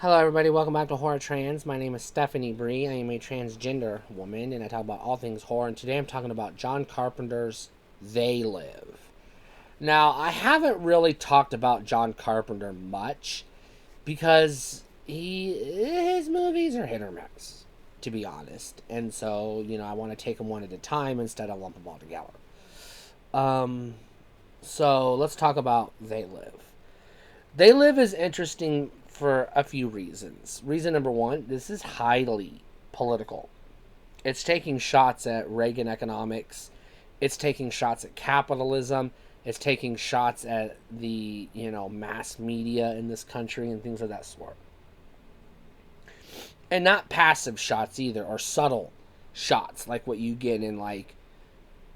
Hello, everybody. Welcome back to Horror Trans. My name is Stephanie Bree. I am a transgender woman, and I talk about all things horror. And today I'm talking about John Carpenter's They Live. Now, I haven't really talked about John Carpenter much because his movies are hit or miss, to be honest. And so, I want to take them one at a time instead of lump them all together. Um, so let's talk about They Live. They Live is interesting for a few reasons. Reason number one, this is highly political. It's taking shots at Reagan economics. It's taking shots at capitalism. It's taking shots at the, mass media in this country and things of that sort. And not passive shots either, or subtle shots like what you get in, like,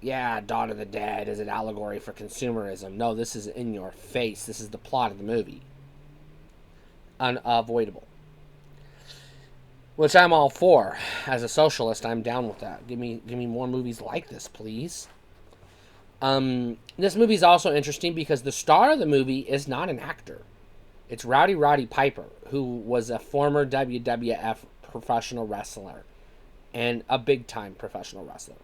yeah, Dawn of the Dead is an allegory for consumerism. No, this is in your face. This is the plot of the movie. Unavoidable. Which I'm all for. As a socialist, I'm down with that. Give me more movies like this, please. This movie's also interesting because the star of the movie is not an actor. It's Roddy Piper, who was a former WWF professional wrestler and a big-time professional wrestler.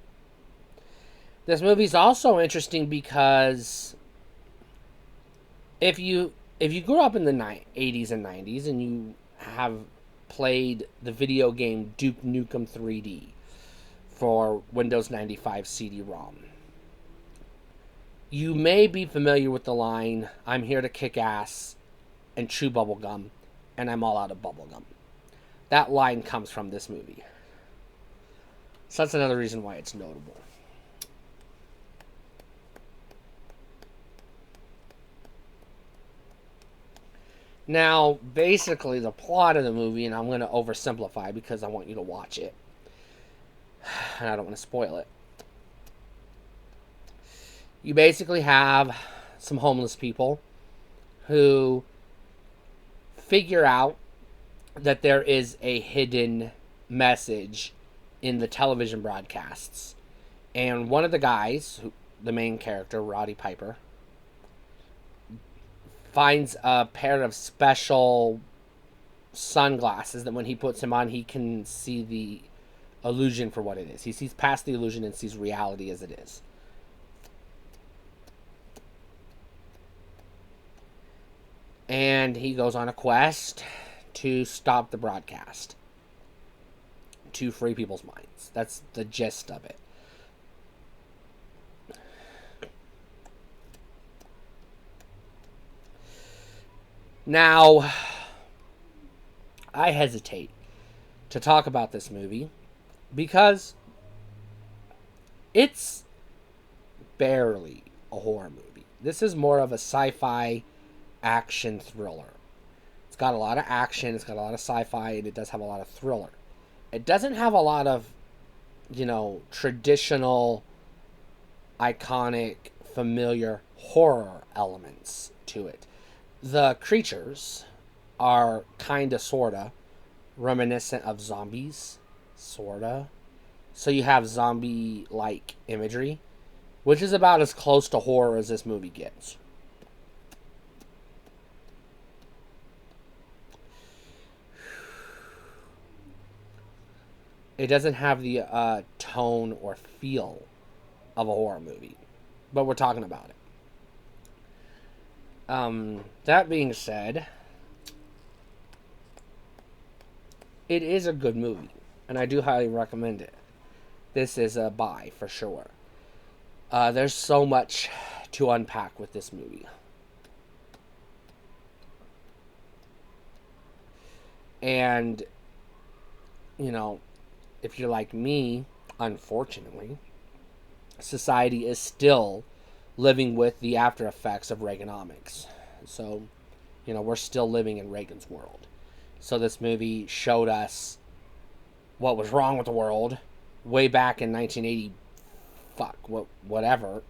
This movie's also interesting because if you grew up in the 80s and 90s and you have played the video game Duke Nukem 3D for Windows 95 CD-ROM, you may be familiar with the line, "I'm here to kick ass and chew bubblegum, and I'm all out of bubblegum." That line comes from this movie. So that's another reason why it's notable. Now, basically, the plot of the movie, and I'm going to oversimplify because I want you to watch it, and I don't want to spoil it. You basically have some homeless people who figure out that there is a hidden message in the television broadcasts. And one of the guys, the main character, Roddy Piper, finds a pair of special sunglasses that when he puts them on, he can see the illusion for what it is. He sees past the illusion and sees reality as it is. And he goes on a quest to stop the broadcast, to free people's minds. That's the gist of it. Now, I hesitate to talk about this movie because it's barely a horror movie. This is more of a sci-fi action thriller. It's got a lot of action, it's got a lot of sci-fi, and it does have a lot of thriller. It doesn't have a lot of, traditional, iconic, familiar horror elements to it. The creatures are kinda sorta reminiscent of zombies, sorta. So you have zombie like imagery, which is about as close to horror as this movie gets. It doesn't have the tone or feel of a horror movie, but we're talking about it. That being said, it is a good movie, and I do highly recommend it. This is a buy for sure. There's so much to unpack with this movie. And, you know, if you're like me, unfortunately, society is still living with the after effects of Reaganomics. So, we're still living in Reagan's world. So this movie showed us what was wrong with the world way back in 1980, whatever.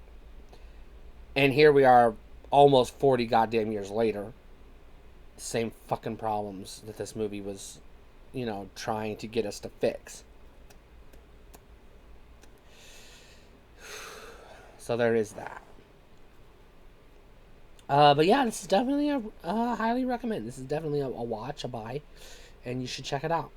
And here we are almost 40 goddamn years later. Same fucking problems that this movie was, trying to get us to fix. So there is that. But yeah, this is definitely a highly recommend. This is definitely a watch, a buy, and you should check it out.